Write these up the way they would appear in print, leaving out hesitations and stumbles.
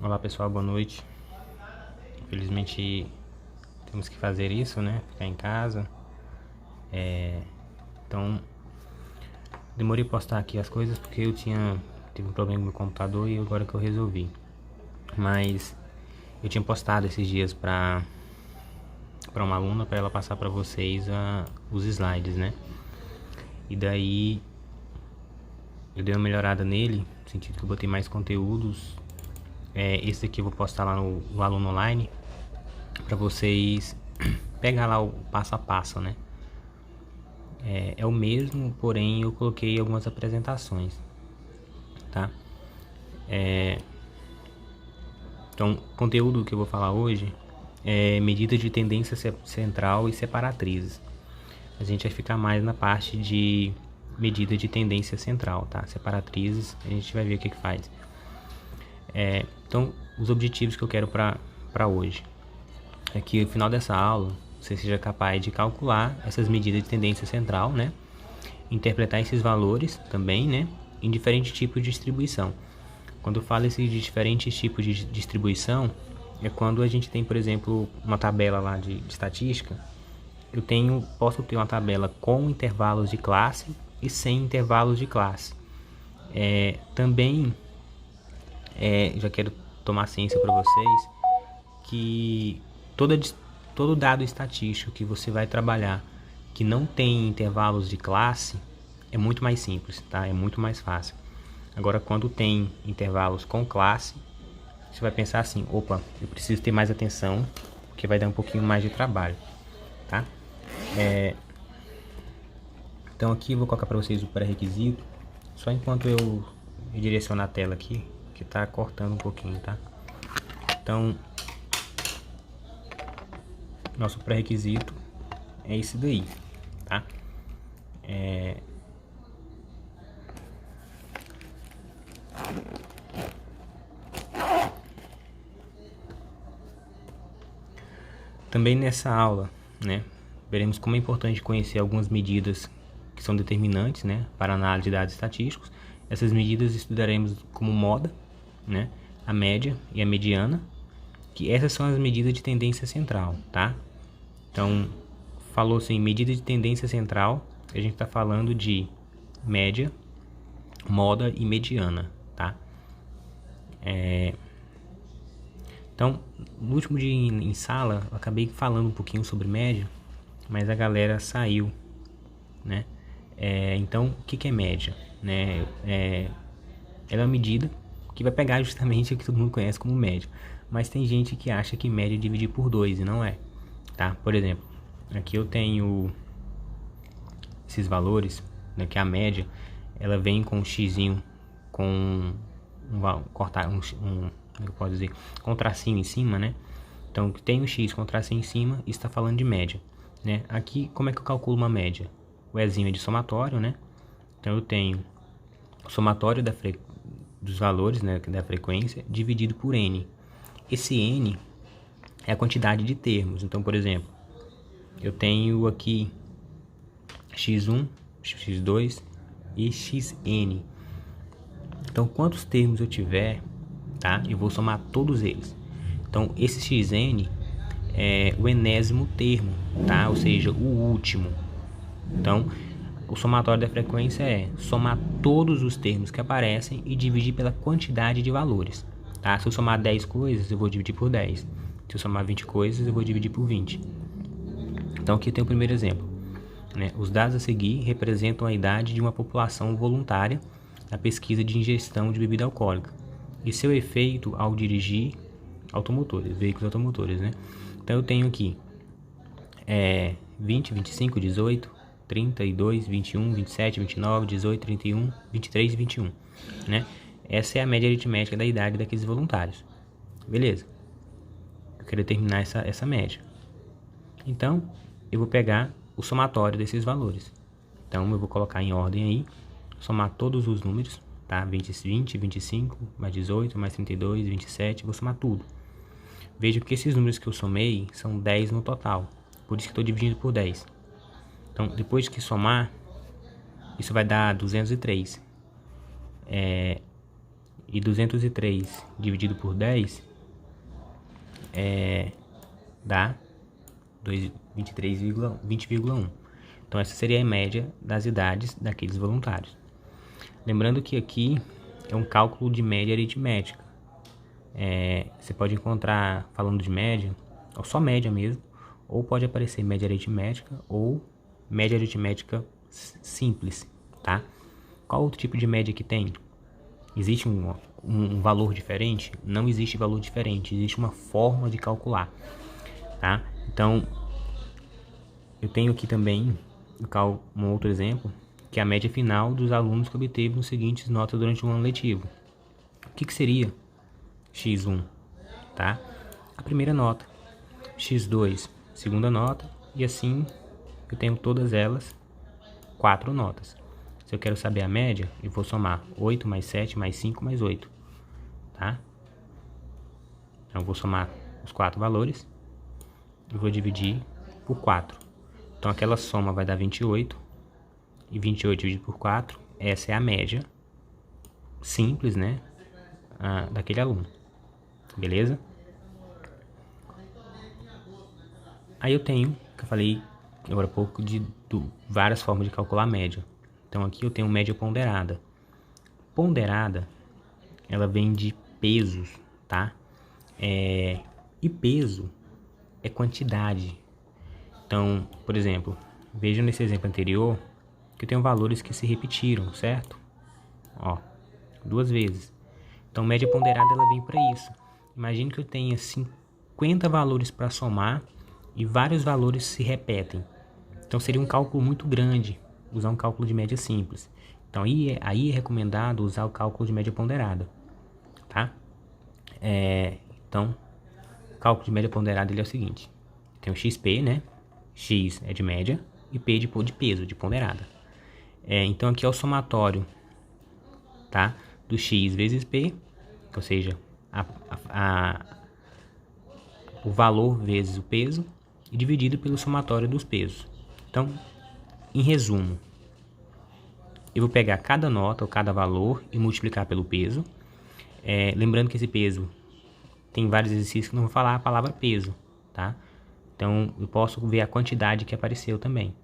Olá pessoal, boa noite. Infelizmente temos que fazer isso, né? Ficar em casa. Então demorei a postar aqui as coisas porque tive um problema no meu computador e agora que eu resolvi. Mas eu tinha postado esses dias para uma aluna para ela passar para vocês os slides, né? E daí eu dei uma melhorada nele, no sentido que eu botei mais conteúdos. Esse aqui eu vou postar lá no Aluno Online para vocês pegar lá o passo a passo, né? É o mesmo, porém eu coloquei algumas apresentações, tá? Então, o conteúdo que eu vou falar hoje é medida de tendência central e separatrizes. A gente vai ficar mais na parte de medida de tendência central, tá? Separatrizes, a gente vai ver o que faz. Então, os objetivos que eu quero para hoje é que no final dessa aula você seja capaz de calcular essas medidas de tendência central, né? Interpretar esses valores também, né? Em diferentes tipos de distribuição. Quando eu falo de diferentes tipos de distribuição, é quando a gente tem, por exemplo, uma tabela lá de estatística. Posso ter uma tabela com intervalos de classe e sem intervalos de classe. Também, já quero tomar ciência para vocês que todo dado estatístico que você vai trabalhar que não tem intervalos de classe é muito mais simples, tá? É muito mais fácil. Agora, quando tem intervalos com classe, você vai pensar assim: opa, eu preciso ter mais atenção, porque vai dar um pouquinho mais de trabalho, tá? Então aqui eu vou colocar para vocês o pré-requisito, só enquanto eu direcionar a tela aqui, que tá cortando um pouquinho, tá? Então, nosso pré-requisito é esse daí, tá? Também nessa aula, né, veremos como é importante conhecer algumas medidas que são determinantes, né, para análise de dados estatísticos. Essas medidas estudaremos como moda, né, a média e a mediana, que essas são as medidas de tendência central, tá? Então, falou assim, medida de tendência central, a gente está falando de média, moda e mediana, tá? Então, no último dia em sala, eu acabei falando um pouquinho sobre média, mas a galera saiu, né? Então, o que é média? Né? Ela é uma medida que vai pegar justamente o que todo mundo conhece como média. Mas tem gente que acha que média é dividir por 2 e não é, tá? Por exemplo, aqui eu tenho esses valores, né, que a média, ela vem com um xizinho com como eu posso dizer, com um tracinho em cima, né? Então tem um x com tracinho em cima, isso está falando de média, né? Aqui, como é que eu calculo uma média? O Ezinho é de somatório, né? Então eu tenho o somatório dos valores, né, da frequência, dividido por n. Esse n é a quantidade de termos. Então, por exemplo, eu tenho aqui x1, x2 e xn. Então, quantos termos eu tiver, tá? Eu vou somar todos eles. Então, esse xn é o enésimo termo, tá? Ou seja, o último. Então, o somatório da frequência é somar todos os termos que aparecem e dividir pela quantidade de valores, tá? Se eu somar 10 coisas, eu vou dividir por 10. Se eu somar 20 coisas, eu vou dividir por 20. Então, aqui tem o primeiro exemplo, né? Os dados a seguir representam a idade de uma população voluntária na pesquisa de ingestão de bebida alcoólica e seu efeito ao dirigir veículos automotores, né? Então eu tenho aqui 20, 25, 18, 32, 21, 27, 29, 18, 31, 23 e 21, né? Essa é a média aritmética da idade daqueles voluntários. Beleza. Eu quero determinar essa média. Então, eu vou pegar o somatório desses valores. Então, eu vou colocar em ordem aí, somar todos os números, tá? 20, 25, mais 18, mais 32, 27, vou somar tudo. Veja que esses números que eu somei são 10 no total, por isso que estou dividindo por 10. Então, depois que somar, isso vai dar 203. E 203 dividido por 10 dá 20,1. Então essa seria a média das idades daqueles voluntários. Lembrando que aqui é um cálculo de média aritmética. Você pode encontrar, falando de média, ou só média mesmo, ou pode aparecer média aritmética ou média aritmética simples, tá? Qual outro tipo de média que tem? Existe um valor diferente? Não existe valor diferente, existe uma forma de calcular, tá? Então, eu tenho aqui também um outro exemplo, que é a média final dos alunos que obteve nos seguintes notas durante um ano letivo. O que seria X1, tá? A primeira nota, X2, segunda nota, e assim eu tenho todas elas 4 notas. Se eu quero saber a média, eu vou somar 8 mais 7 mais 5 mais 8, tá? Então eu vou somar os 4 valores e vou dividir por 4. Então aquela soma vai dar 28, e 28 dividido por 4, essa é a média simples, né, daquele aluno, beleza? Aí eu tenho, que eu falei agora há pouco, de várias formas de calcular a média. Então aqui eu tenho média ponderada. Ponderada, ela vem de pesos, tá? E peso é quantidade. Então, por exemplo, veja nesse exemplo anterior que eu tenho valores que se repetiram, certo? Ó, 2 vezes. Então, média ponderada ela vem para isso. Imagine que eu tenha 50 valores para somar e vários valores se repetem. Então, seria um cálculo muito grande usar um cálculo de média simples. Então, aí é recomendado usar o cálculo de média ponderada, tá? Então, o cálculo de média ponderada ele é o seguinte. Tem o XP, né? X é de média e P de peso, de ponderada. Então, aqui é o somatório, tá? Do X vezes P, ou seja, o valor vezes o peso, e dividido pelo somatório dos pesos. Então, em resumo, eu vou pegar cada nota ou cada valor e multiplicar pelo peso. Lembrando que esse peso tem vários exercícios que não vou falar a palavra peso, tá? Então, eu posso ver a quantidade que apareceu também.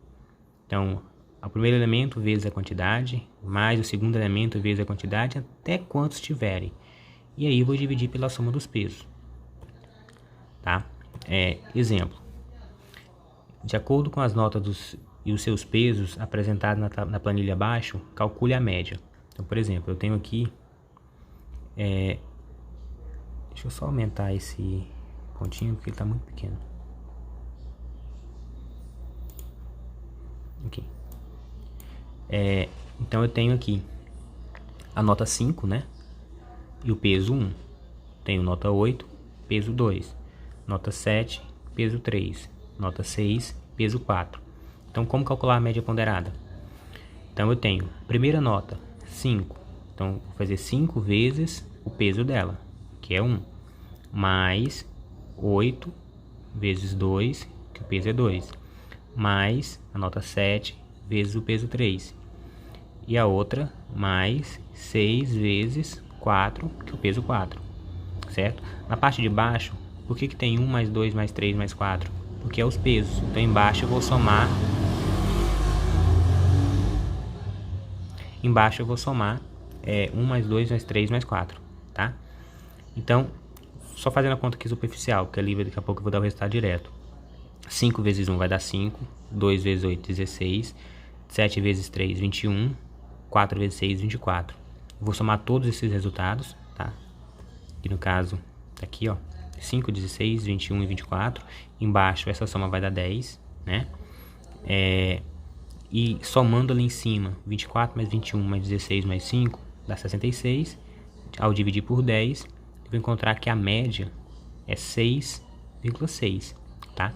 Então, o primeiro elemento vezes a quantidade, mais o segundo elemento vezes a quantidade, até quantos tiverem. E aí eu vou dividir pela soma dos pesos, tá? Exemplo. De acordo com as notas e os seus pesos apresentados na planilha abaixo, calcule a média. Então, por exemplo, eu tenho aqui... deixa eu só aumentar esse pontinho, porque ele está muito pequeno. Aqui. Então, eu tenho aqui a nota 5, né? E o peso 1. Tenho nota 8, peso 2. Nota 7, peso 3. Nota 6, peso 4. Então, como calcular a média ponderada? Então, eu tenho primeira nota, 5. Então, vou fazer 5 vezes o peso dela, que é 1. Mais 8 vezes 2, que o peso é 2. Mais a nota 7 vezes o peso 3. E a outra, mais 6 vezes 4, que o peso 4. Certo? Na parte de baixo, por que tem 1 mais 2 mais 3 mais 4? Porque é os pesos. Então embaixo eu vou somar. Embaixo eu vou somar 1 mais 2 mais 3 mais 4. Tá? Então, só fazendo a conta aqui superficial, porque ali daqui a pouco eu vou dar o resultado direto. 5 vezes 1 vai dar 5. 2 vezes 8, 16. 7 vezes 3, 21. 4 vezes 6, 24. Vou somar todos esses resultados, tá? E no caso, tá aqui, ó. 5, 16, 21 e 24. Embaixo, essa soma vai dar 10, né? E somando ali em cima, 24 mais 21 mais 16 mais 5, dá 66. Ao dividir por 10, eu vou encontrar que a média é 6,6, tá?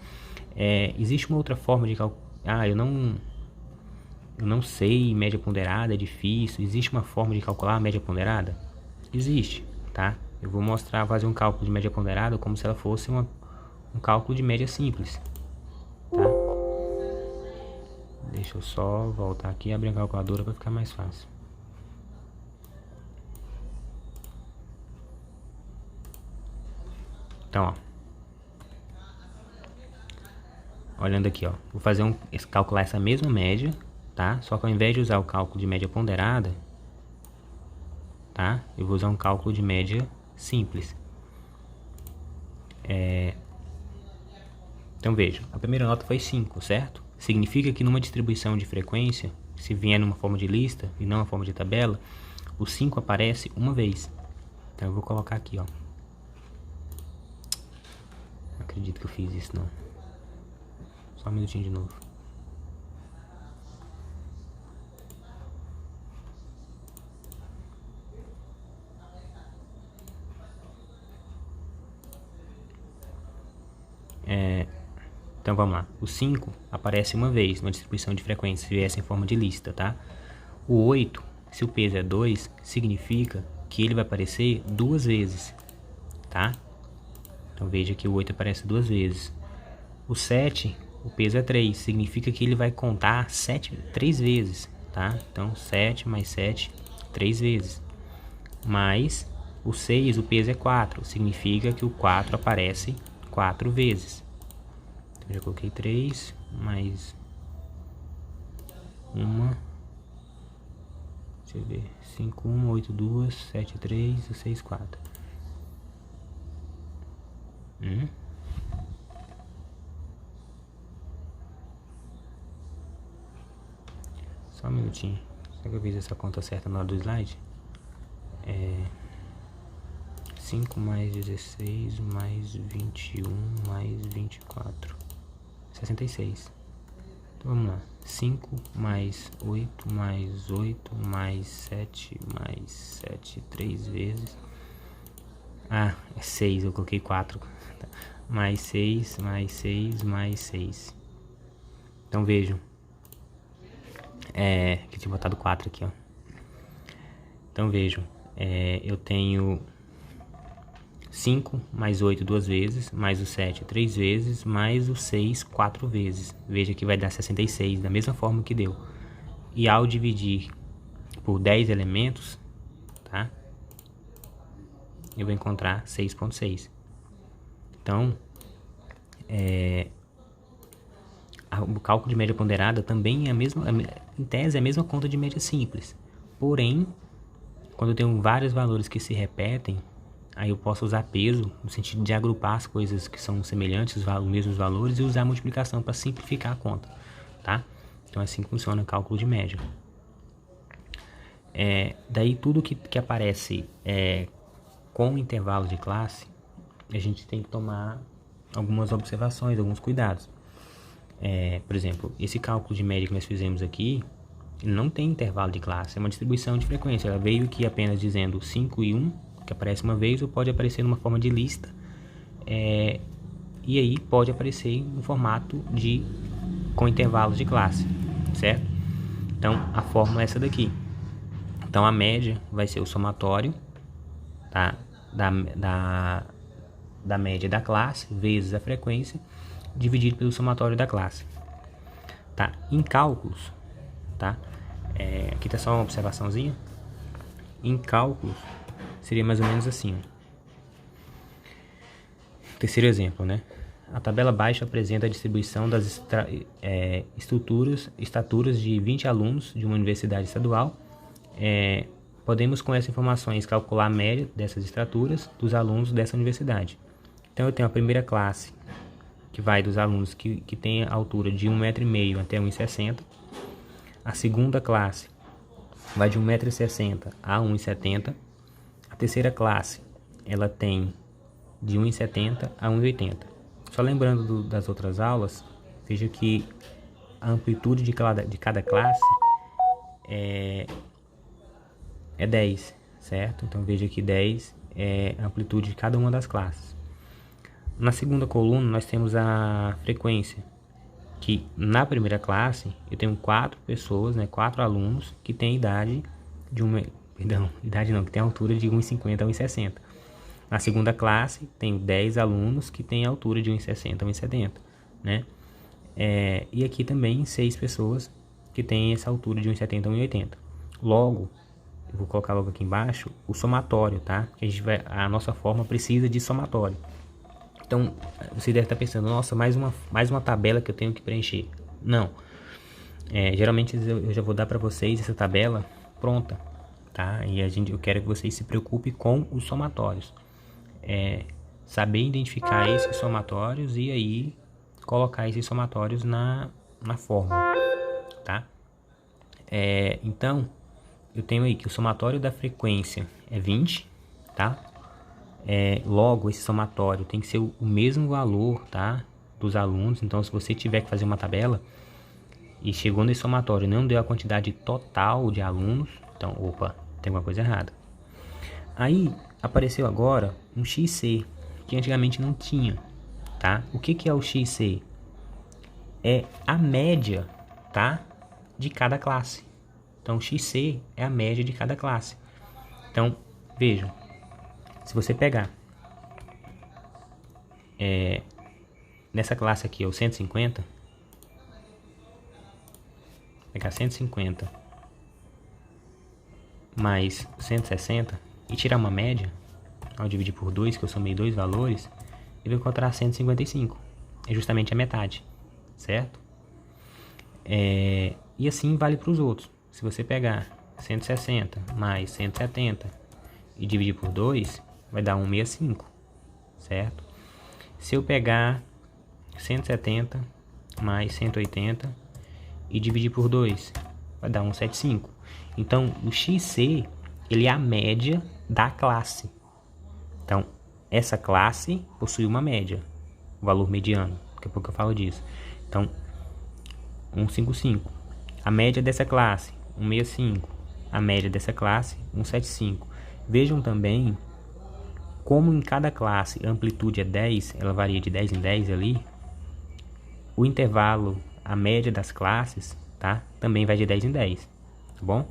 Existe uma outra forma de calcular... eu não sei, média ponderada é difícil. Existe uma forma de calcular a média ponderada? Existe, tá? Eu vou mostrar, fazer um cálculo de média ponderada como se ela fosse um cálculo de média simples, tá? Deixa eu só voltar aqui e abrir a calculadora para ficar mais fácil. Então, ó, olhando aqui, ó, vou fazer calcular essa mesma média, tá? Só que ao invés de usar o cálculo de média ponderada, tá? Eu vou usar um cálculo de média simples. Então veja, a primeira nota foi 5, certo? Significa que numa distribuição de frequência, se vier numa forma de lista e não uma forma de tabela, o 5 aparece uma vez. Então eu vou colocar aqui, ó. Não acredito que eu fiz isso, não. Só um minutinho de novo. Então vamos lá. O 5 aparece uma vez numa distribuição de frequência, se viesse em forma de lista, tá? O 8, se o peso é 2, significa que ele vai aparecer duas vezes, tá? Então veja que o 8 aparece duas vezes. O 7, o peso é 3, significa que ele vai contar 3 vezes, tá? Então 7 mais 7, 3 vezes. Mas o 6, o peso é 4, significa que o 4 aparece 4 vezes. Então já coloquei 3 mais uma. Deixa eu ver. 5, 1, 8, 2, 7, 3 e 6, 4. Só um minutinho. Será que eu fiz essa conta certa na hora do slide? 5 mais 16 mais 21 mais 24. 66. Então vamos lá. 5 mais 8 mais 8 mais 7 mais 7, 3 vezes. Ah, é 6, eu coloquei 4. Mais 6, mais 6, mais 6. Então vejam. Que eu tinha botado 4 aqui, ó. Então vejam. Eu tenho 5 mais 8 duas vezes, mais o 7 3 vezes, mais o 6 4 vezes. Veja que vai dar 66, da mesma forma que deu. E ao dividir por 10 elementos, tá? Eu vou encontrar 6,6. Então, o cálculo de média ponderada também é a mesma, em tese é a mesma conta de média simples. Porém, quando eu tenho vários valores que se repetem, aí eu posso usar peso, no sentido de agrupar as coisas que são semelhantes, os mesmos valores, e usar a multiplicação para simplificar a conta, tá? Então é assim que funciona o cálculo de média. Daí tudo que aparece com intervalo de classe, a gente tem que tomar algumas observações, alguns cuidados. Por exemplo, esse cálculo de média que nós fizemos aqui, ele não tem intervalo de classe, é uma distribuição de frequência. Ela veio aqui apenas dizendo 5 e 1, que aparece uma vez, ou pode aparecer numa forma de lista, e aí pode aparecer no formato com intervalos de classe, certo? Então a fórmula é essa daqui. Então a média vai ser o somatório, tá? da média da classe vezes a frequência dividido pelo somatório da classe, tá? Em cálculos, tá? Aqui tá só uma observaçãozinha. Em cálculos seria mais ou menos assim, ó. Terceiro exemplo, né? A tabela abaixo apresenta a distribuição das estaturas de 20 alunos de uma universidade estadual. Podemos com essas informações calcular a média dessas estruturas dos alunos dessa universidade. Então eu tenho a primeira classe, que vai dos alunos que tem a altura de 1,5 m até 1,60 m. A segunda classe vai de 1,60 m a 1,70 m. A terceira classe, ela tem de 1,70 m a 1,80 m. Só lembrando das outras aulas, veja que a amplitude de cada classe é 10, certo? Então veja que 10 é a amplitude de cada uma das classes. Na segunda coluna nós temos a frequência, que na primeira classe eu tenho 4 pessoas, né, 4 alunos que têm idade de que tem altura de 1,50 a 1,60 m. Na segunda classe tenho 10 alunos que têm altura de 1,60 a 1,70 m, né? E aqui também 6 pessoas que têm essa altura de 1,70 a 1,80 m. Logo, eu vou colocar logo aqui embaixo o somatório, tá? A nossa forma precisa de somatório. Então, você deve estar pensando, nossa, mais uma tabela que eu tenho que preencher. Não. Geralmente eu já vou dar para vocês essa tabela pronta, tá? E eu quero que vocês se preocupem com os somatórios. Saber identificar esses somatórios e aí colocar esses somatórios na fórmula, tá? Então, eu tenho aí que o somatório da frequência é 20, tá? Logo, esse somatório tem que ser o mesmo valor, tá? Dos alunos. Então, se você tiver que fazer uma tabela e chegou nesse somatório e não deu a quantidade total de alunos, então, opa, tem alguma coisa errada. Aí, apareceu agora um XC, que antigamente não tinha, tá? O que é o XC? É a média, tá? De cada classe. Então, XC é a média de cada classe. Então, vejam, se você pegar nessa classe aqui, o 150, pegar 150 mais 160 e tirar uma média, ao dividir por 2, que eu somei dois valores, eu vou encontrar 155. É justamente a metade, certo? E assim vale para os outros. Se você pegar 160 mais 170 e dividir por 2, vai dar 165, certo? Se eu pegar 170 mais 180 e dividir por 2, vai dar 175. Então, o XC, ele é a média da classe. Então, essa classe possui uma média, o valor mediano. Daqui a pouco eu falo disso. Então, 155. A média dessa classe, 165. A média dessa classe, 175. Vejam também como em cada classe a amplitude é 10, ela varia de 10 em 10 ali. O intervalo, a média das classes, tá? Também vai de 10 em 10, tá bom?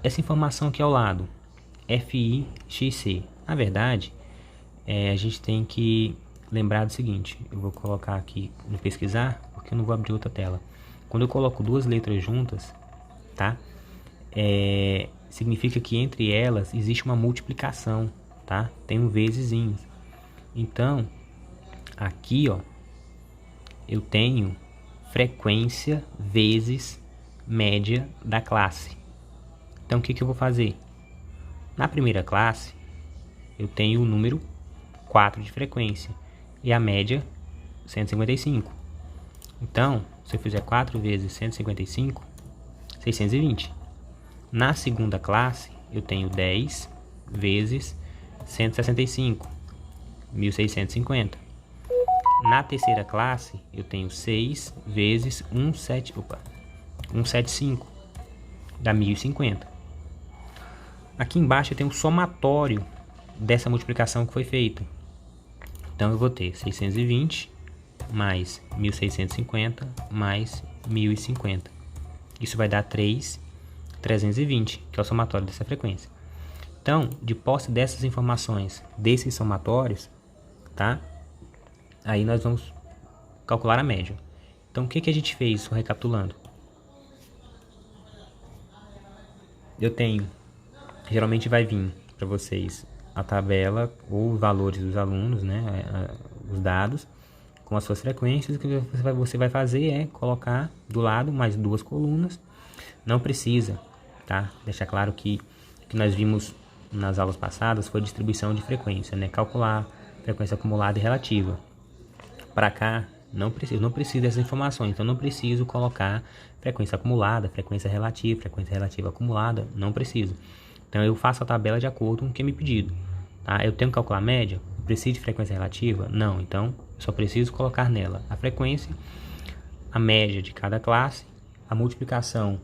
Essa informação aqui ao lado, FIXC. Na verdade, a gente tem que lembrar do seguinte, eu vou colocar aqui no pesquisar, porque eu não vou abrir outra tela. Quando eu coloco duas letras juntas, tá? Significa que entre elas existe uma multiplicação, tá? Tem um vezesinho. Então, aqui, ó, eu tenho frequência vezes média da classe. Então, o que eu vou fazer? Na primeira classe, eu tenho o número 4 de frequência e a média 155. Então, se eu fizer 4 vezes 155, 620. Na segunda classe, eu tenho 10 vezes 165, 1650. Na terceira classe, eu tenho 6 vezes 175, dá 1050. Aqui embaixo eu tenho o somatório dessa multiplicação que foi feita. Então eu vou ter 620 mais 1650 mais 1050. Isso vai dar 320, que é o somatório dessa frequência. Então, de posse dessas informações, desses somatórios, tá? Aí nós vamos calcular a média. Então, o que a gente fez, só recapitulando? Eu tenho, geralmente vai vir para vocês a tabela ou os valores dos alunos, né? Os dados com as suas frequências. O que você vai fazer é colocar do lado mais duas colunas. Não precisa, tá? Deixar claro que o que nós vimos nas aulas passadas foi distribuição de frequência, né? Calcular frequência acumulada e relativa. Para cá, não preciso dessas informações, então não preciso colocar frequência acumulada, frequência relativa acumulada, não preciso. Então eu faço a tabela de acordo com o que é me pedido, tá? Eu tenho que calcular a média? Eu preciso de frequência relativa? Não, então eu só preciso colocar nela a frequência, a média de cada classe, a multiplicação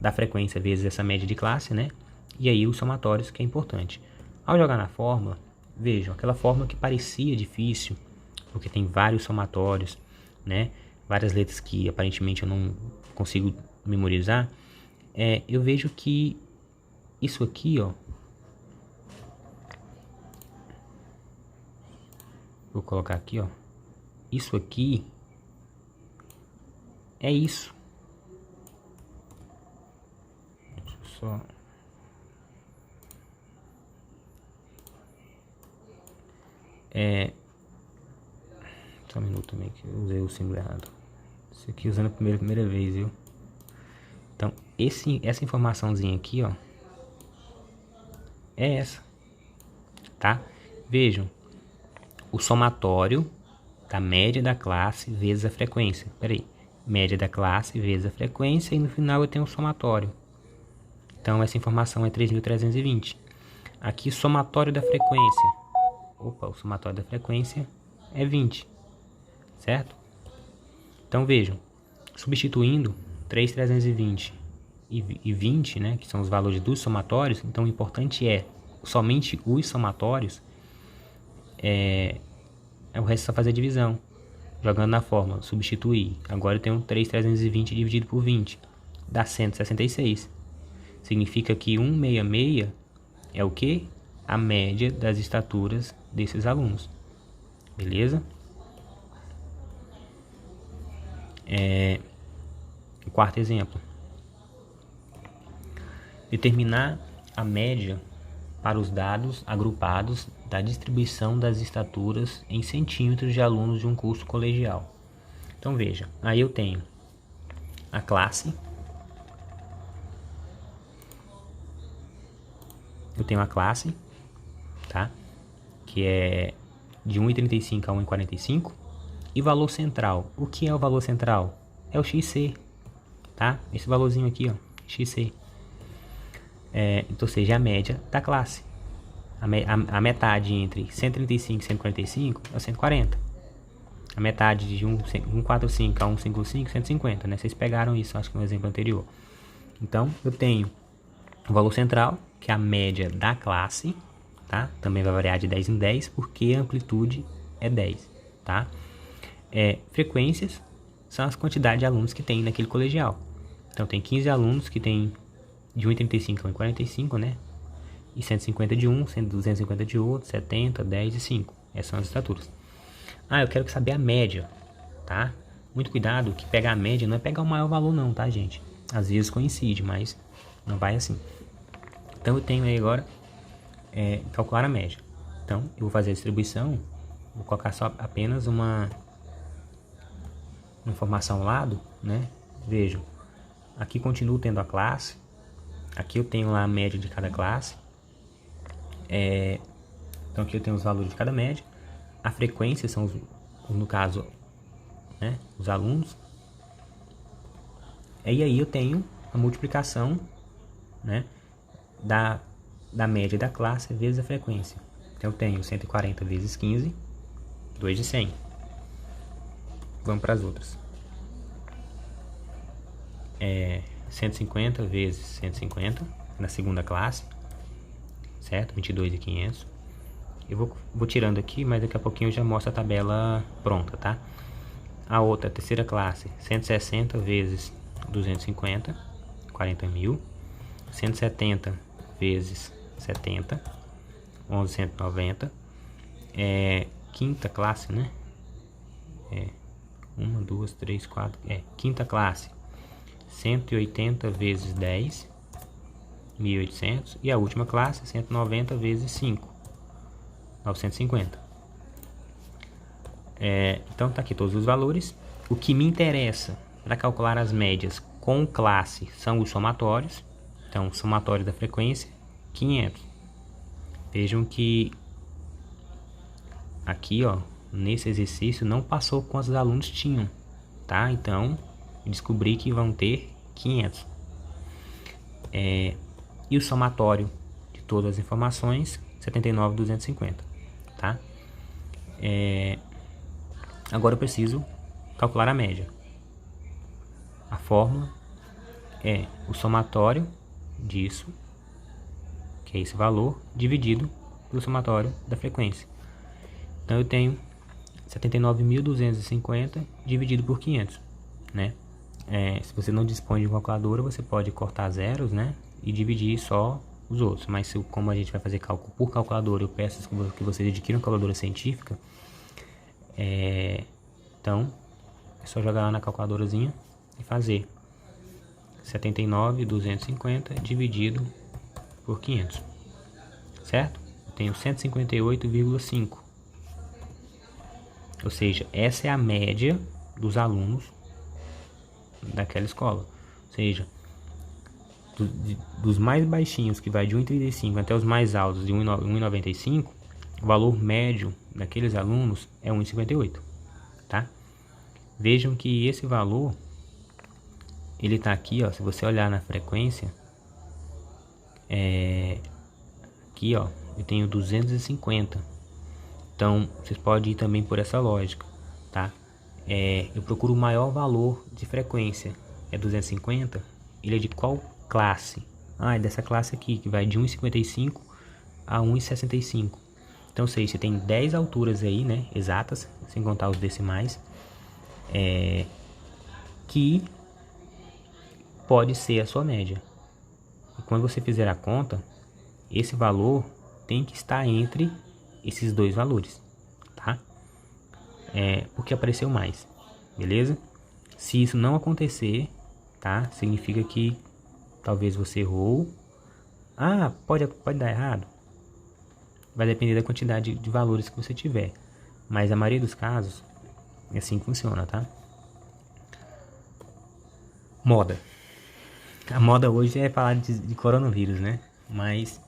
da frequência vezes essa média de classe, né? E aí os somatórios, que é importante. Ao jogar na fórmula, vejam, aquela fórmula que parecia difícil, porque tem vários somatórios, né? Várias letras que aparentemente eu não consigo memorizar. Eu vejo que isso aqui, ó, vou colocar aqui, ó, isso aqui é isso. Só Só um minuto também que eu usei o símbolo errado. Isso aqui usando a primeira vez, viu? Então, essa informaçãozinha aqui, ó, é essa, tá? Vejam, o somatório da média da classe vezes a frequência. Peraí, média da classe vezes a frequência e no final eu tenho o somatório. Então, essa informação é 3.320. Aqui, somatório da frequência. Opa, o somatório da frequência é 20, certo? Então, vejam, substituindo 3.320 e 20, né, que são os valores dos somatórios, então o importante é somente os somatórios, o resto é só fazer a divisão, jogando na fórmula, substituir. Agora eu tenho 3.320 dividido por 20, dá 166. Significa que 166 é o que? A média das estaturas desses alunos. Beleza? O quarto exemplo. Determinar a média para os dados agrupados da distribuição das estaturas em centímetros de alunos de um curso colegial. Então veja, aí eu tenho a classe, tá? Que é de 1,35 a 1,45 e valor central. O que é o valor central? É o XC, tá? Esse valorzinho aqui, ó, XC. Então, ou seja, a média da classe. A metade entre 135 e 145 é 140. A metade de 145 a 155 150, né? Vocês pegaram isso, acho que no exemplo anterior. Então, eu tenho o valor central, que é a média da classe, tá? Também vai variar de 10 em 10, porque a amplitude é 10, tá? Frequências são as quantidades de alunos que tem naquele colegial. Então, tem 15 alunos que tem de 1,35 a 1,45, né? E 150 de um, 250 de outro, 70, 10 e 5. Essas são as estaturas. Eu quero saber a média, tá? Muito cuidado que pegar a média não é pegar o maior valor não, tá, gente? Às vezes coincide, mas não vai assim. Então, eu tenho aí agora calcular a média. Então, eu vou fazer a distribuição, vou colocar só apenas uma informação ao lado, né? Vejam, aqui continuo tendo a classe, aqui eu tenho lá a média de cada classe, então aqui eu tenho os valores de cada média, a frequência são, no caso, né, os alunos, e aí eu tenho a multiplicação, né, da média da classe vezes a frequência. Então eu tenho 140 vezes 15, 2 de 100. Vamos para as outras. 150 vezes 150 na segunda classe, certo? 22.500. Eu vou tirando aqui, mas daqui a pouquinho eu já mostro a tabela pronta, tá? A outra, terceira classe, 160 vezes 250, 40.000. 170 vezes 70, 11.190. Quinta classe, né? 1, 2, 3, 4. Quinta classe, 180 vezes 10, 1.800. E a última classe, 190 vezes 5, 950. Então tá aqui todos os valores. O que me interessa para calcular as médias com classe são os somatórios. Então, somatório da frequência, 500. Vejam que aqui, ó, nesse exercício não passou quantos alunos tinham, tá? Então, eu descobri que vão ter 500. E o somatório de todas as informações, 79.250, tá? Agora eu preciso calcular a média. A fórmula é o somatório disso, que é esse valor, dividido pelo somatório da frequência. Então eu tenho 79.250 dividido por 500, né? Se você não dispõe de calculadora, você pode cortar zeros, né? E dividir só os outros. Mas como a gente vai fazer cálculo por calculadora, eu peço que vocês adquiram calculadora científica. Então, é só jogar lá na calculadorazinha e fazer 79.250 dividido por 500, certo? Eu tenho 158,5. Ou seja, essa é a média dos alunos daquela escola. Ou seja, dos mais baixinhos, que vai de 1,35 até os mais altos de 1,95, o valor médio daqueles alunos é 1,58, tá? Vejam que esse valor, ele está aqui, ó, se você olhar na frequência, aqui, ó, eu tenho 250. Então, vocês podem ir também por essa lógica, tá? Eu procuro o maior valor de frequência, é 250. Ele é de qual classe? É dessa classe aqui, que vai de 1,55 a 1,65. Então, ou seja, você tem 10 alturas aí, né, exatas, sem contar os decimais, que pode ser a sua média. E quando você fizer a conta, esse valor tem que estar entre esses dois valores, tá? Porque apareceu mais, beleza? Se isso não acontecer, tá? Significa que talvez você errou. Pode dar errado. Vai depender da quantidade de valores que você tiver. Mas a maioria dos casos, é assim que funciona, tá? Moda. A moda hoje é falar de coronavírus, né? Mas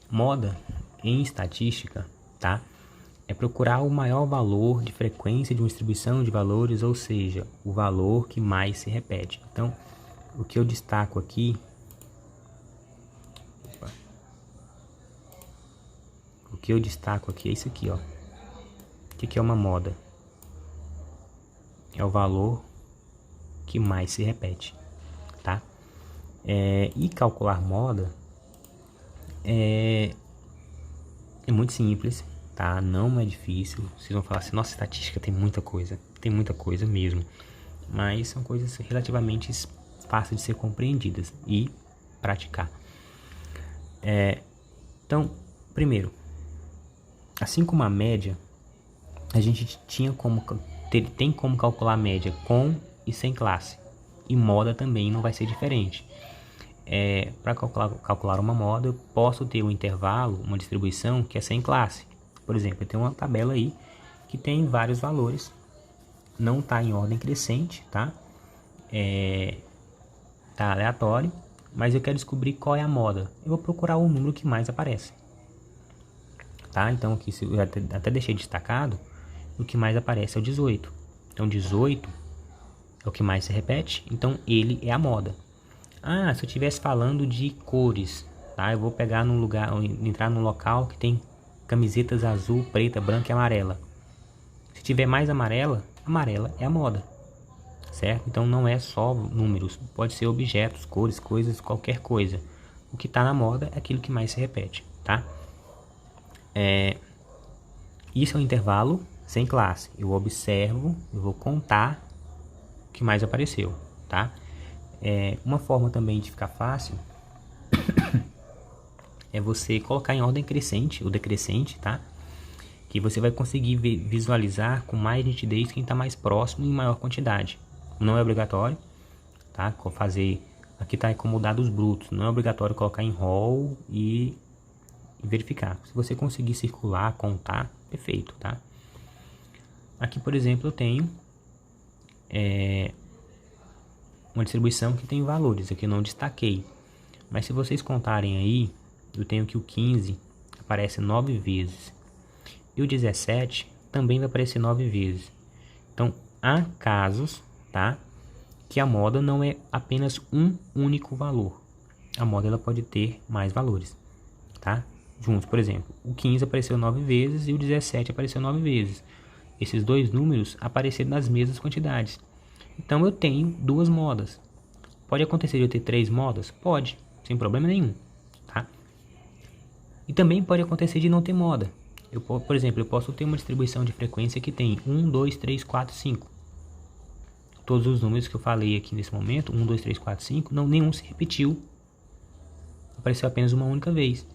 moda em estatística, tá? É procurar o maior valor de frequência de uma distribuição de valores, ou seja, o valor que mais se repete. Então, o que eu destaco aqui, é isso aqui, ó. O que é uma moda? É o valor que mais se repete, tá? E calcular moda é muito simples, tá? Não é difícil. Vocês vão falar assim, nossa, estatística tem muita coisa mesmo, mas são coisas relativamente fáceis de ser compreendidas e praticar. Então, primeiro, assim como a média, a gente tem como calcular a média com e sem classe, e moda também não vai ser diferente. Para calcular uma moda, eu posso ter um intervalo, uma distribuição que é sem classe. Por exemplo, eu tenho uma tabela aí que tem vários valores, não está em ordem crescente, tá? Tá aleatório, mas eu quero descobrir qual é a moda. Eu vou procurar o número que mais aparece, tá? Então aqui eu até deixei destacado, o que mais aparece é o 18. Então 18 é o que mais se repete, então ele é a moda. Se eu estivesse falando de cores, tá? Eu vou pegar num lugar, entrar num local que tem camisetas azul, preta, branca e amarela. Se tiver mais amarela é a moda, certo? Então não é só números, pode ser objetos, cores, coisas, qualquer coisa. O que está na moda é aquilo que mais se repete, tá? Isso é um intervalo sem classe. Eu observo, eu vou contar o que mais apareceu, tá? Uma forma também de ficar fácil é você colocar em ordem crescente ou decrescente, tá? Que você vai conseguir visualizar com mais nitidez quem está mais próximo em maior quantidade. Não é obrigatório, tá? Aqui está como dados brutos, não é obrigatório colocar em rol e verificar. Se você conseguir circular, contar, perfeito, tá? Aqui, por exemplo, eu tenho uma distribuição que tem valores, aqui eu não destaquei, mas se vocês contarem aí, eu tenho que o 15 aparece 9 vezes e o 17 também vai aparecer 9 vezes. Então há casos, tá, que a moda não é apenas um único valor, a moda ela pode ter mais valores, tá, juntos. Por exemplo, o 15 apareceu 9 vezes e o 17 apareceu 9 vezes. Esses dois números apareceram nas mesmas quantidades. Então eu tenho duas modas. Pode acontecer de eu ter 3 modas? Pode, sem problema nenhum, tá? E também pode acontecer de não ter moda. Por exemplo, eu posso ter uma distribuição de frequência que tem 1, 2, 3, 4, 5. Todos os números que eu falei aqui nesse momento, 1, 2, 3, 4, 5, nenhum se repetiu. Apareceu apenas uma única vez.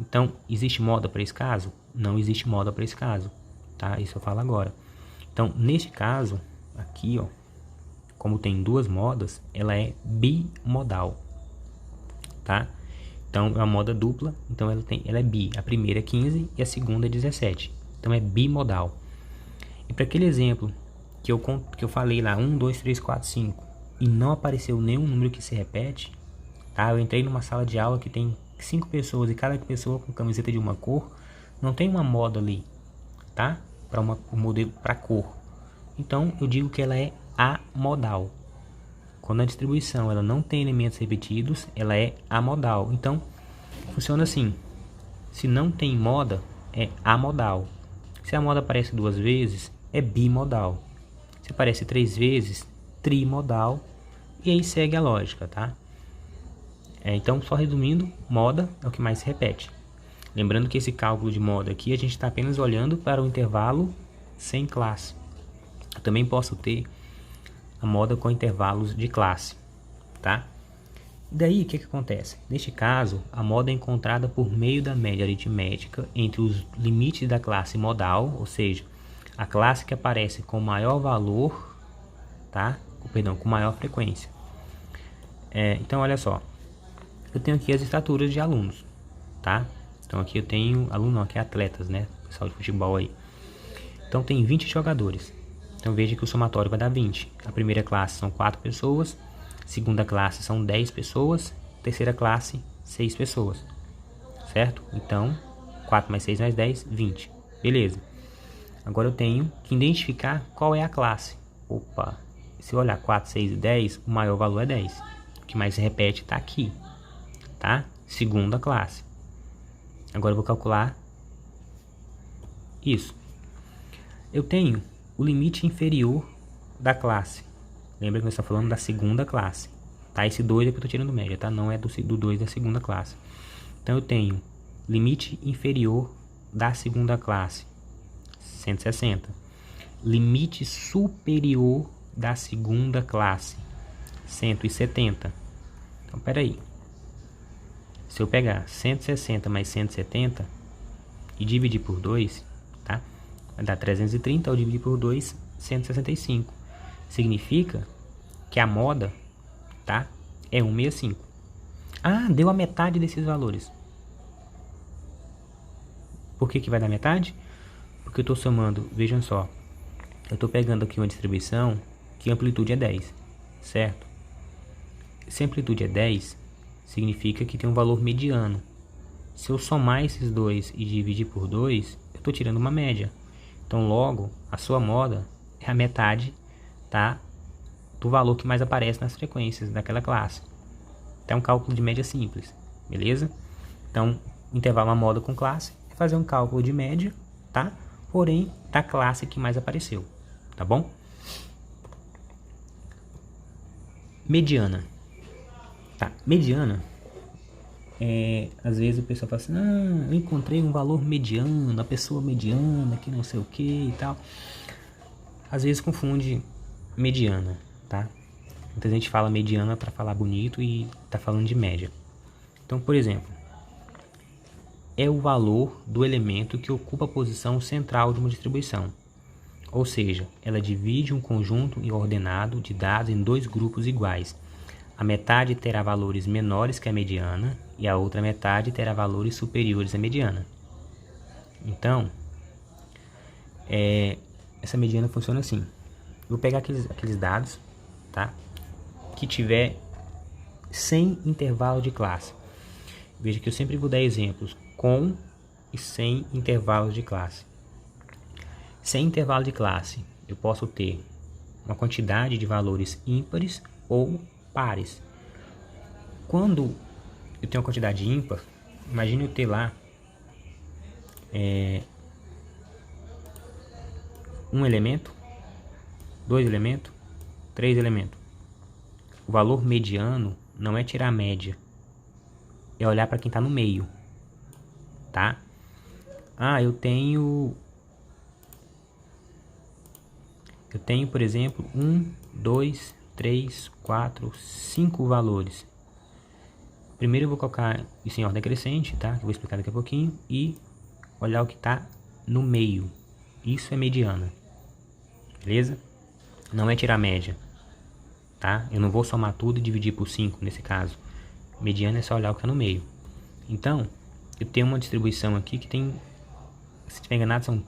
Então, existe moda para esse caso? Não existe moda para esse caso, tá? Isso eu falo agora. Então, neste caso, aqui, ó, como tem duas modas, ela é bimodal, tá? Então, é uma moda dupla, então ela é bi. A primeira é 15 e a segunda é 17. Então, é bimodal. E E para aquele exemplo que eu falei lá, 1, 2, 3, 4, 5, e não apareceu nenhum número que se repete, tá? Eu entrei numa sala de aula que tem 5 pessoas e cada pessoa com camiseta de uma cor, não tem uma moda ali, tá? Para um modelo, para cor. Então eu digo que ela é amodal. Quando a distribuição ela não tem elementos repetidos, ela é amodal. Então funciona assim: se não tem moda, é amodal. Se a moda aparece 2 vezes, é bimodal. Se aparece 3 vezes, trimodal. E aí segue a lógica, tá? Então, só resumindo, moda é o que mais se repete. Lembrando que esse cálculo de moda aqui, a gente está apenas olhando para o intervalo sem classe. Eu também posso ter a moda com intervalos de classe, tá? Daí, o que acontece? Neste caso, a moda é encontrada por meio da média aritmética entre os limites da classe modal, ou seja, a classe que aparece com maior valor, tá? Perdão, com maior frequência. Então, olha só. Eu tenho aqui as estaturas de alunos, tá? Então, aqui eu tenho aluno, não, aqui é atletas, né? Pessoal de futebol aí. Então, tem 20 jogadores. Então, veja que o somatório vai dar 20. A primeira classe são 4 pessoas. Segunda classe são 10 pessoas. Terceira classe, 6 pessoas. Certo? Então, 4 mais 6 mais 10, 20. Beleza. Agora eu tenho que identificar qual é a classe. Opa, se eu olhar 4, 6 e 10, o maior valor é 10. O que mais se repete está aqui, tá? Segunda classe. Agora eu vou calcular isso. Eu tenho o limite inferior da classe. Lembra que nós estamos falando da segunda classe, tá? Esse 2 é que eu estou tirando média, tá? Não é do 2 da segunda classe. Então eu tenho limite inferior da segunda classe, 160. Limite superior da segunda classe, 170. Então, peraí. Se eu pegar 160 mais 170 e dividir por 2, tá? Vai dar 330, ao dividir por 2, 165. Significa que a moda, tá? É 165. Ah, deu a metade desses valores. Por que vai dar metade? Porque eu estou somando, vejam só. Eu estou pegando aqui uma distribuição que a amplitude é 10, certo? Se a amplitude é 10, significa que tem um valor mediano. Se eu somar esses dois e dividir por 2, eu estou tirando uma média. Então, logo, a sua moda é a metade, tá, do valor que mais aparece nas frequências daquela classe. Então, é um cálculo de média simples, beleza? Então, intervalo uma moda com classe é fazer um cálculo de média, tá? Porém, da classe que mais apareceu, tá bom? Mediana. Tá, mediana. Às vezes o pessoal fala assim, eu encontrei um valor mediano, a pessoa mediana, que não sei o que e tal. Às vezes confunde mediana, tá? Muita gente fala mediana para falar bonito e tá falando de média. Então, por exemplo, é o valor do elemento que ocupa a posição central de uma distribuição. Ou seja, ela divide um conjunto ordenado de dados em 2 grupos iguais. A metade terá valores menores que a mediana e a outra metade terá valores superiores à mediana. Então, essa mediana funciona assim. Eu vou pegar aqueles dados, tá? Que tiver sem intervalo de classe. Veja que eu sempre vou dar exemplos com e sem intervalos de classe. Sem intervalo de classe, eu posso ter uma quantidade de valores ímpares ou pares. Quando eu tenho uma quantidade ímpar, imagine eu ter lá um elemento, 2 elementos, 3 elementos. O valor mediano não é tirar a média, é olhar para quem está no meio, tá? Eu tenho, por exemplo, 1, 2, 3, 4, 5 valores. Primeiro eu vou colocar isso em ordem crescente, tá? Que eu vou explicar daqui a pouquinho. E olhar o que está no meio. Isso é mediana. Beleza? Não é tirar a média, tá? Eu não vou somar tudo e dividir por 5 nesse caso. Mediana é só olhar o que está no meio. Então, eu tenho uma distribuição aqui que tem, se estiver enganado, são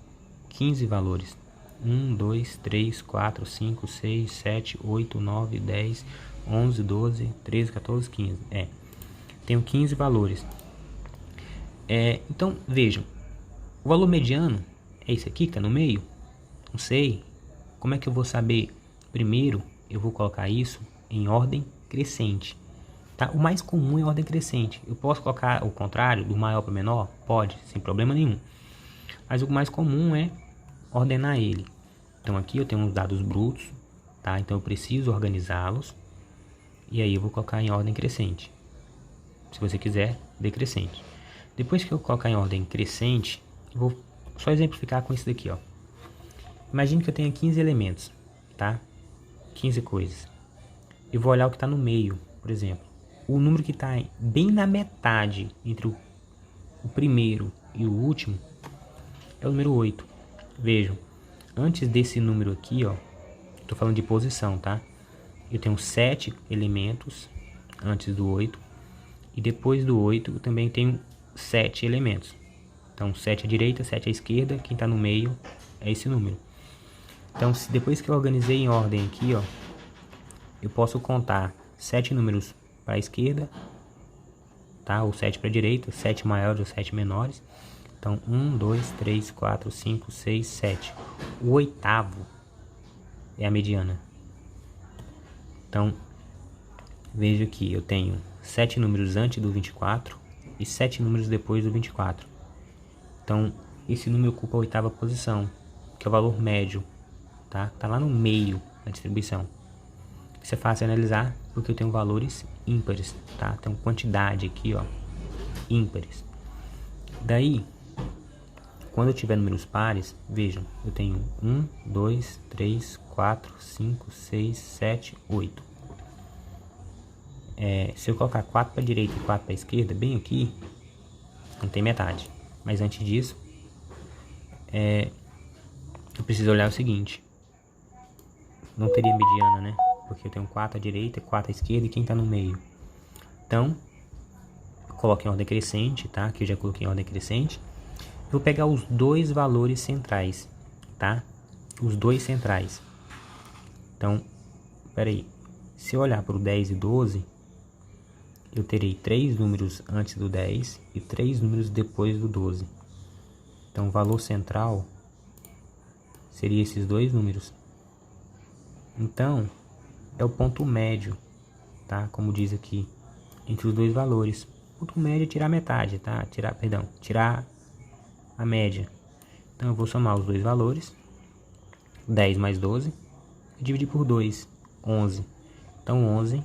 15 valores. 1, 2, 3, 4, 5, 6, 7, 8, 9, 10, 11, 12, 13, 14, 15. Tenho 15 valores. Então, vejam. O valor mediano é esse aqui que está no meio? Não sei. Como é que eu vou saber? Primeiro, eu vou colocar isso em ordem crescente. Tá? O mais comum é ordem crescente. Eu posso colocar o contrário, do maior para o menor? Pode, sem problema nenhum. Mas o mais comum é ordenar ele. Então aqui eu tenho os dados brutos, tá? Então eu preciso organizá-los. E aí eu vou colocar em ordem crescente. Se você quiser, decrescente. Depois que eu colocar em ordem crescente, eu vou só exemplificar com isso daqui, ó. Imagine que eu tenha 15 elementos, tá? 15 coisas. Eu vou olhar o que está no meio, por exemplo. O número que está bem na metade entre o primeiro e o último é o número 8. Vejam, antes desse número aqui, ó, estou falando de posição, tá? Eu tenho 7 elementos antes do 8. E depois do 8 eu também tenho 7 elementos. Então 7 à direita, 7 à esquerda. Quem está no meio é esse número. Então depois que eu organizei em ordem aqui, ó, eu posso contar 7 números para a esquerda, tá? Ou 7 para a direita, 7 maiores ou 7 menores. Então 1, 2, 3, 4, 5, 6, 7. O oitavo é a mediana. Então veja que eu tenho 7 números antes do 24 e 7 números depois do 24. Então esse número ocupa a oitava posição, que é o valor médio, tá? Tá lá no meio da distribuição. Isso é fácil analisar porque eu tenho valores ímpares, tá? Tem quantidade aqui, ó, ímpares. Daí, quando eu tiver números pares, vejam, eu tenho 1, 2, 3, 4, 5, 6, 7, 8. Se eu colocar 4 para a direita e 4 para a esquerda, bem aqui, não tem metade. Mas antes disso, eu preciso olhar o seguinte. Não teria mediana, né? Porque eu tenho 4 à direita, 4 à esquerda e quem está no meio. Então, coloque em ordem crescente, tá? Aqui eu já coloquei em ordem crescente. Vou pegar os dois valores centrais, tá? Os dois centrais. Então, peraí. Se eu olhar para o 10 e 12, eu terei 3 números antes do 10 e 3 números depois do 12. Então, o valor central seria esses dois números. Então, é o ponto médio, tá? Como diz aqui, entre os dois valores. O ponto médio é tirar a metade, tá? Tirar a média. Então, eu vou somar os dois valores. 10 mais 12. E dividir por 2, 11. Então, 11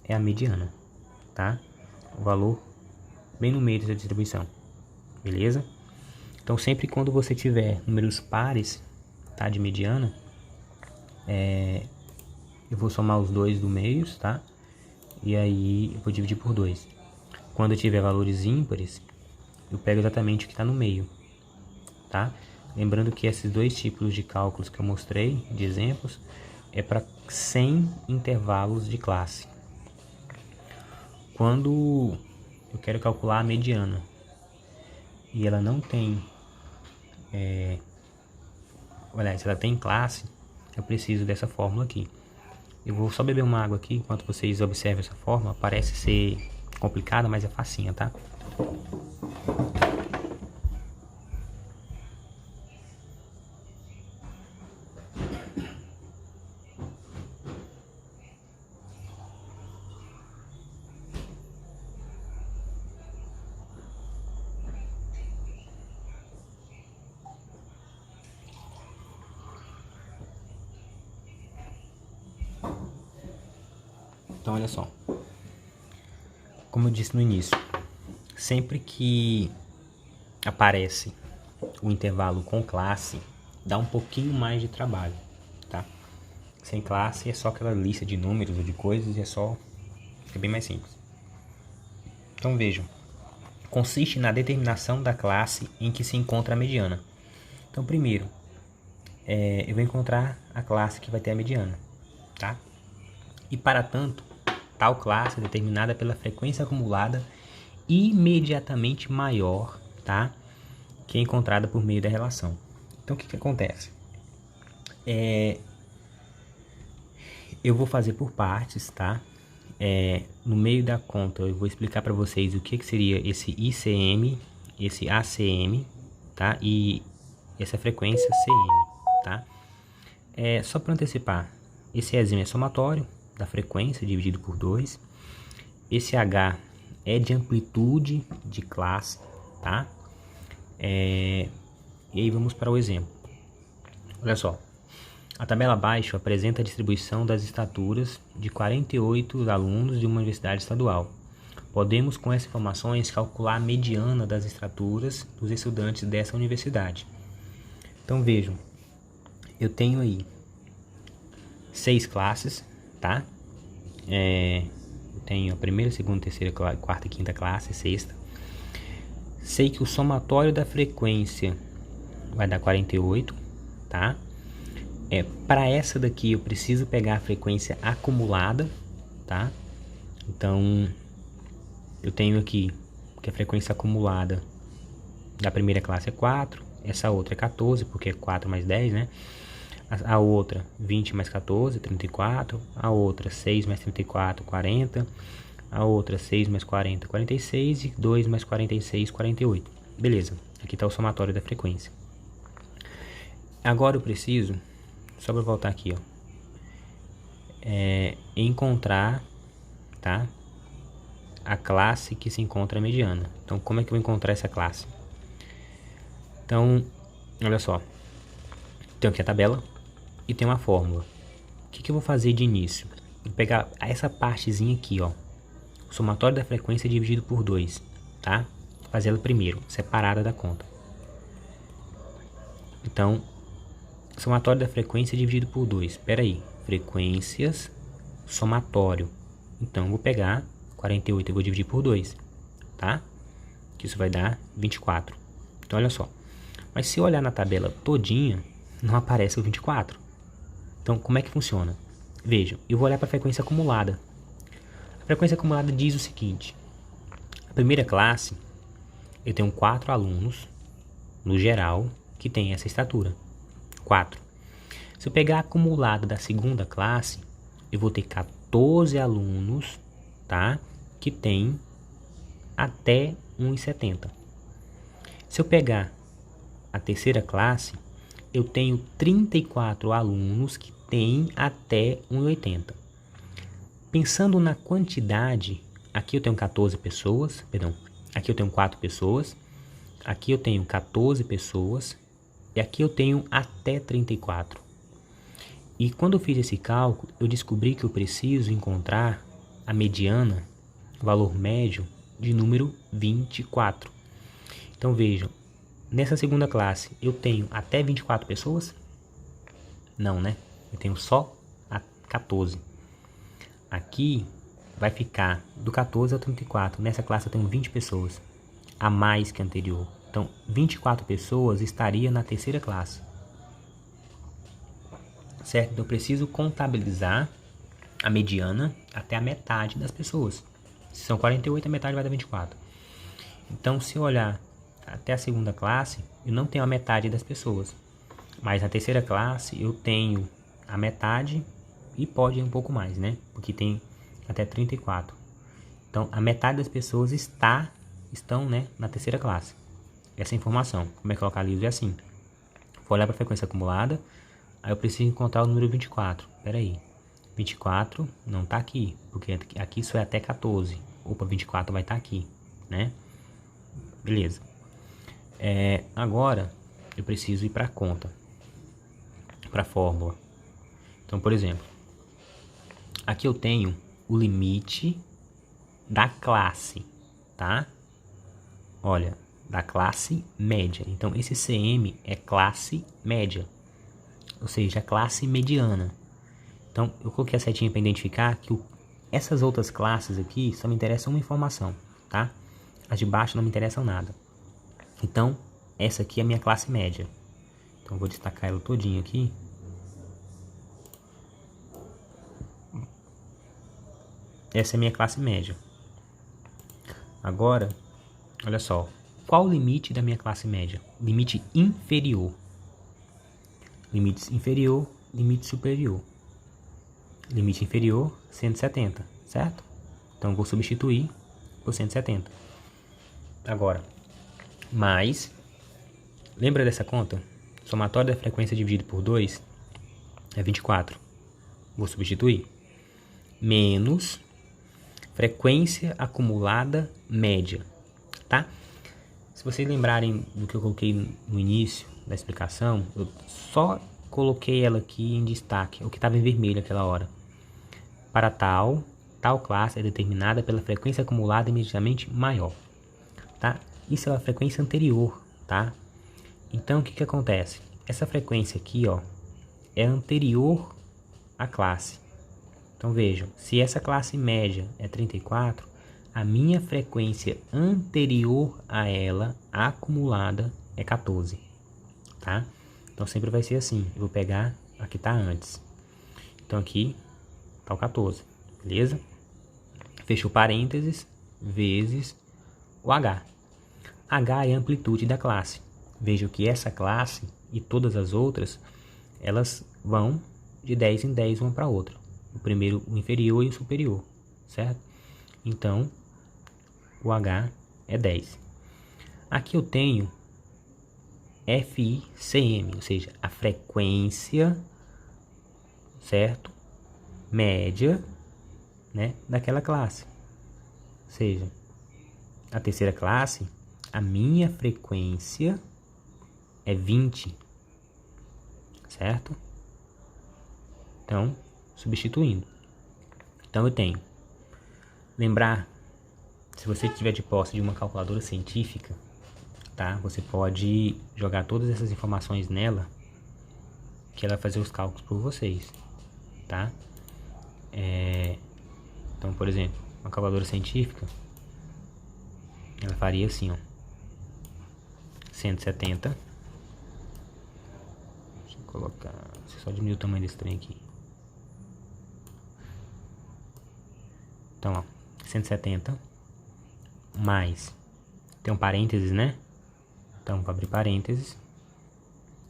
é a mediana, tá? O valor bem no meio dessa distribuição. Beleza? Então, sempre quando você tiver números pares, tá? De mediana, eu vou somar os dois do meio, tá? E aí eu vou dividir por 2. Quando eu tiver valores ímpares, eu pego exatamente o que está no meio, tá? Lembrando que esses dois tipos de cálculos que eu mostrei, de exemplos, é para 100 intervalos de classe. Quando eu quero calcular a mediana e ela não tem, olha, se ela tem classe, eu preciso dessa fórmula aqui. Eu vou só beber uma água aqui enquanto vocês observam essa fórmula. Parece ser complicada, mas é facinha, tá? Então, olha só. Como eu disse no início, sempre que aparece o intervalo com classe, dá um pouquinho mais de trabalho, tá? Sem classe é só aquela lista de números ou de coisas e é bem mais simples. Então, vejam. Consiste na determinação da classe em que se encontra a mediana. Então, primeiro, eu vou encontrar a classe que vai ter a mediana, tá? E, para tanto, tal classe é determinada pela frequência acumulada imediatamente maior, tá? Que é encontrada por meio da relação. Então, o que acontece? Eu vou fazer por partes, tá? No meio da conta eu vou explicar para vocês o que seria esse ICM, esse ACM, tá? E essa frequência CM, tá? Só para antecipar, esse Ezinho é somatório da frequência dividido por 2. Esse H é de amplitude de classe, tá? E aí vamos para o exemplo. Olha só. A tabela abaixo apresenta a distribuição das estaturas de 48 alunos de uma universidade estadual. Podemos, com essas informações, calcular a mediana das estaturas dos estudantes dessa universidade. Então vejam, eu tenho aí 6 classes, tá? Eu tenho a primeira, segunda, terceira, quarta e quinta classe, sexta. Sei que o somatório da frequência vai dar 48, tá? Para essa daqui eu preciso pegar a frequência acumulada, tá? Então, eu tenho aqui que a frequência acumulada da primeira classe é 4, essa outra é 14, porque é 4 mais 10, né? A outra, 20 mais 14, 34, a outra, 6 mais 34, 40, a outra, 6 mais 40, 46 e 2 mais 46, 48. Beleza, aqui está o somatório da frequência. Agora eu preciso, só para voltar aqui, ó, encontrar, tá, a classe que se encontra a mediana. Então, como é que eu vou encontrar essa classe? Então, olha só, tenho aqui a tabela e tem uma fórmula. O que eu vou fazer de início? Vou pegar essa partezinha aqui, ó, o somatório da frequência dividido por 2, tá? Vou fazer ela primeiro, separada da conta. Então, somatório da frequência dividido por 2. Espera aí, frequências, somatório. Então, vou pegar 48 e vou dividir por 2, tá? Que isso vai dar 24. Então, olha só. Mas se eu olhar na tabela todinha, não aparece o 24. Então, como é que funciona? Vejam, eu vou olhar para a frequência acumulada. A frequência acumulada diz o seguinte. A primeira classe, eu tenho 4 alunos, no geral, que tem essa estatura. 4. Se eu pegar a acumulada da segunda classe, eu vou ter 14 alunos, tá? Que tem até 1,70. Se eu pegar a terceira classe, eu tenho 34 alunos que têm até 1,80. Pensando na quantidade, aqui eu tenho 14 pessoas, perdão, aqui eu tenho 4 pessoas, aqui eu tenho 14 pessoas e aqui eu tenho até 34. E quando eu fiz esse cálculo, eu descobri que eu preciso encontrar a mediana, o valor médio de número 24. Então vejam, nessa segunda classe eu tenho até 24 pessoas? Não, né? Eu tenho só 14. Aqui vai ficar do 14 ao 34. Nessa classe eu tenho 20 pessoas, a mais que a anterior. Então, 24 pessoas estaria na terceira classe. Certo? Então, eu preciso contabilizar a mediana até a metade das pessoas. Se são 48, a metade vai dar 24. Então, se eu olhar até a segunda classe, eu não tenho a metade das pessoas. Mas na terceira classe, eu tenho a metade e pode ir um pouco mais, né? Porque tem até 34. Então, a metade das pessoas estão, né, na terceira classe. Essa informação, como é que eu localizo? É assim. Vou olhar para a frequência acumulada, aí eu preciso encontrar o número 24. Espera aí. 24 não está aqui, porque aqui só é até 14. Opa, 24 vai estar aqui, né? Beleza. Agora, eu preciso ir para a conta, para a fórmula. Então, por exemplo, aqui eu tenho o limite da classe, tá? Olha, da classe média. Então, esse CM é classe média, ou seja, classe mediana. Então, eu coloquei a setinha para identificar que essas outras classes aqui só me interessam uma informação, tá? As de baixo não me interessam nada. Então, essa aqui é a minha classe média. Então, eu vou destacar ela todinha aqui. Essa é a minha classe média. Agora, olha só. Qual o limite da minha classe média? Limite inferior. Limite inferior limite superior. Limite inferior, 170, certo? Então, eu vou substituir por 170. Agora, mais, lembra dessa conta? Somatório da frequência dividido por 2 é 24. Vou substituir. Menos frequência acumulada média, tá? Se vocês lembrarem do que eu coloquei no início da explicação, eu só coloquei ela aqui em destaque, o que estava em vermelho naquela hora. Para tal classe é determinada pela frequência acumulada imediatamente maior, tá? Isso é a frequência anterior, tá? Então, o que acontece? Essa frequência aqui, ó, é anterior à classe. Então, vejam, se essa classe média é 34, a minha frequência anterior a ela, acumulada, é 14, tá? Então, sempre vai ser assim. Eu vou pegar a que tá antes. Então, aqui tá o 14, beleza? Fechou parênteses, vezes o H. H é a amplitude da classe. Veja que essa classe e todas as outras, elas vão de 10 em 10 uma para outra. O primeiro, o inferior e o superior, certo? Então, o H é 10. Aqui eu tenho FICM, ou seja, a frequência, certo? Média, né, daquela classe. Ou seja, a terceira classe, a minha frequência é 20, certo? Então, substituindo. Então, eu tenho. Lembrar, se você tiver de posse de uma calculadora científica, tá? Você pode jogar todas essas informações nela, que ela vai fazer os cálculos por vocês, tá? Então, por exemplo, uma calculadora científica, ela faria assim, ó. 170. Deixa eu colocar. Deixa eu só diminuir o tamanho desse trem aqui. Então, ó, 170 mais, tem um parênteses, né? Então, vou abrir parênteses.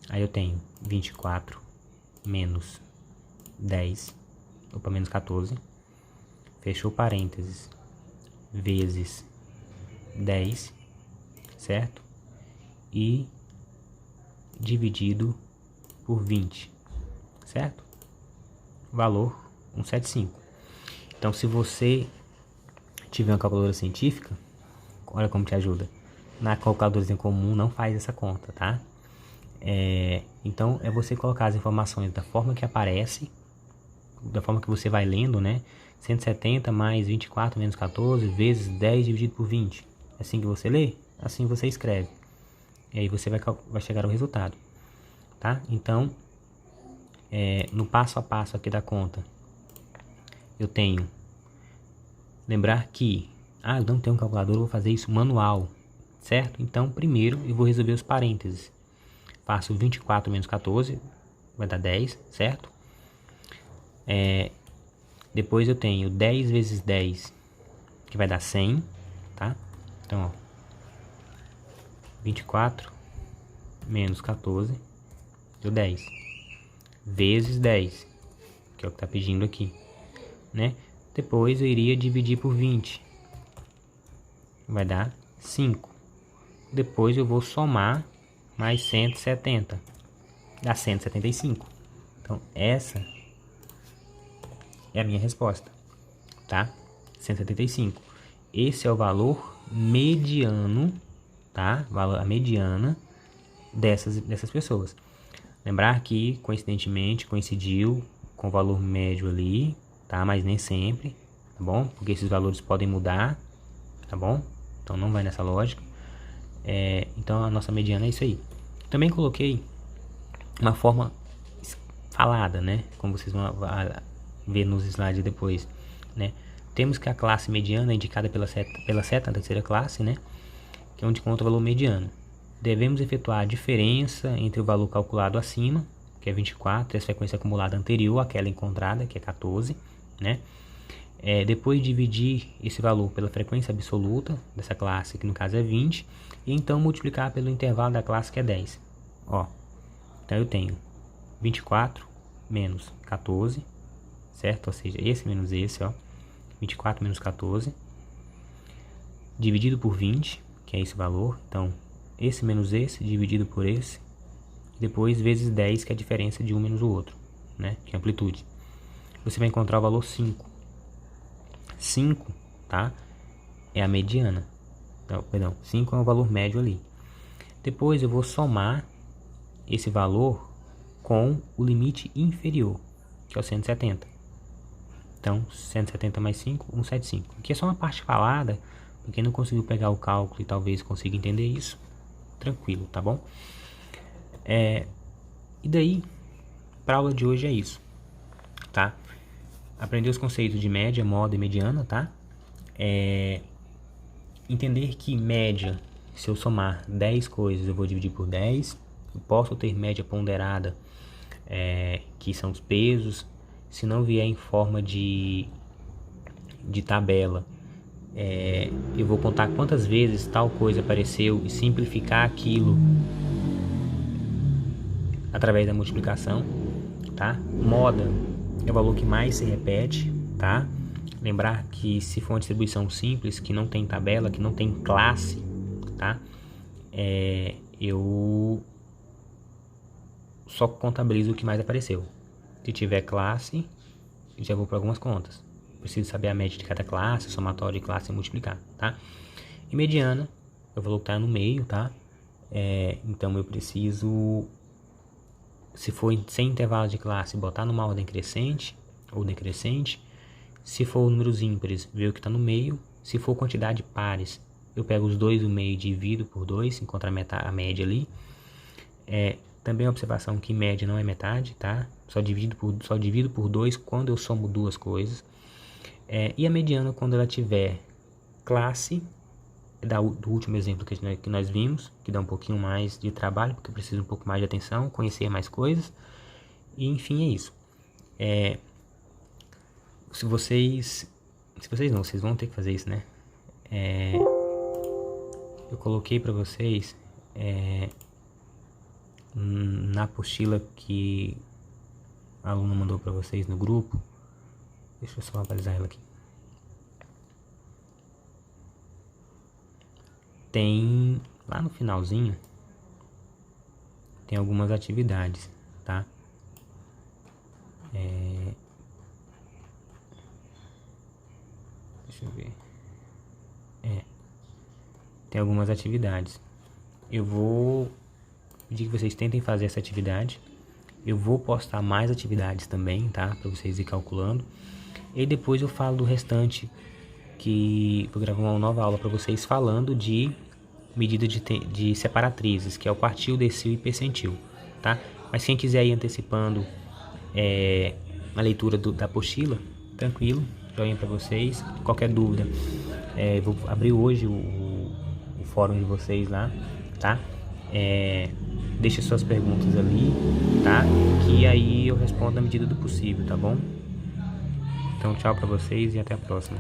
Aí eu tenho 24 menos 10, opa, menos 14. Fechou parênteses, vezes 10, certo? E dividido por 20, certo? Valor 175. Então, se você tiver uma calculadora científica, olha como te ajuda. Na calculadora comum não faz essa conta, tá? Então, é você colocar as informações da forma que aparece, da forma que você vai lendo, né? 170 mais 24 menos 14 vezes 10 dividido por 20. Assim que você lê, assim você escreve. E aí você vai chegar ao resultado, tá? Então, no passo a passo aqui da conta, eu tenho... Lembrar que, eu não tenho um calculador, eu vou fazer isso manual, certo? Então, primeiro eu vou resolver os parênteses. Faço 24 menos 14, vai dar 10, certo? Depois eu tenho 10 vezes 10, que vai dar 100, tá? Então, ó, 24 menos 14, deu 10. Vezes 10, que é o que está pedindo aqui, né? Depois eu iria dividir por 20, vai dar 5. Depois eu vou somar mais 170, dá 175. Então, essa é a minha resposta, tá? 175. Esse é o valor mediano, tá? A mediana dessas pessoas. Lembrar que, coincidentemente, coincidiu com o valor médio ali, tá? Mas nem sempre, tá bom? Porque esses valores podem mudar, tá bom? Então, não vai nessa lógica. Então, a nossa mediana é isso aí. Também coloquei uma forma falada, né? Como vocês vão ver nos slides depois, né? Temos que a classe mediana é indicada pela seta da terceira classe, né? Que é onde conta o valor mediano. Devemos efetuar a diferença entre o valor calculado acima, que é 24, e a frequência acumulada anterior àquela encontrada, que é 14, né? Depois dividir esse valor pela frequência absoluta dessa classe, que no caso é 20, e então multiplicar pelo intervalo da classe, que é 10. Ó, então eu tenho 24 menos 14, certo? Ou seja, esse menos esse, ó, 24 menos 14, dividido por 20, que é esse valor. Então, esse menos esse, dividido por esse, depois vezes 10, que é a diferença de um menos o outro, né? Que é a amplitude. Você vai encontrar o valor 5. 5, tá? É a mediana. Não, perdão, 5 é o valor médio ali. Depois eu vou somar esse valor com o limite inferior, que é o 170. Então, 170 mais 5, 175. Aqui é só uma parte falada, para quem não conseguiu pegar o cálculo e talvez consiga entender isso, tranquilo, tá bom? E daí, para a aula de hoje é isso, tá? Aprender os conceitos de média, moda e mediana, tá? Entender que média, se eu somar 10 coisas, eu vou dividir por 10. Eu posso ter média ponderada, que são os pesos. Se não vier em forma de tabela, eu vou contar quantas vezes tal coisa apareceu e simplificar aquilo através da multiplicação, tá? Moda é o valor que mais se repete, tá? Lembrar que se for uma distribuição simples, que não tem tabela, que não tem classe, tá? Eu só contabilizo o que mais apareceu. Se tiver classe, já vou para algumas contas. Preciso saber a média de cada classe, somatório de classe e multiplicar, tá? E mediana, eu vou voltar no meio, tá? Então eu preciso, se for sem intervalo de classe, botar numa ordem crescente ou decrescente. Se for números ímpares, ver o que está no meio. Se for quantidade pares, eu pego os dois do meio e divido por 2, encontro a média ali. Também a observação que média não é metade, tá? Só divido por 2 quando eu somo duas coisas. E a mediana, quando ela tiver classe, do último exemplo que nós vimos, que dá um pouquinho mais de trabalho, porque eu preciso um pouco mais de atenção, conhecer mais coisas. E enfim, é isso. Vocês vão ter que fazer isso, né? Eu coloquei para vocês na apostila que a aluna mandou para vocês no grupo. Deixa eu só atualizar ela aqui. Tem lá no finalzinho, tem algumas atividades, tá? Deixa eu ver. Tem algumas atividades. Eu vou pedir que vocês tentem fazer essa atividade. Eu vou postar mais atividades também, tá? Para vocês ir calculando. E depois eu falo do restante, que vou gravar uma nova aula para vocês falando de medida de separatrizes, que é o quartil, decil e percentil, tá? Mas quem quiser ir antecipando a leitura da apostila, tranquilo, joinha para vocês. Qualquer dúvida, vou abrir hoje o fórum de vocês lá, tá? Deixe suas perguntas ali, tá? Que aí eu respondo na medida do possível, tá bom? Então tchau para vocês e até a próxima.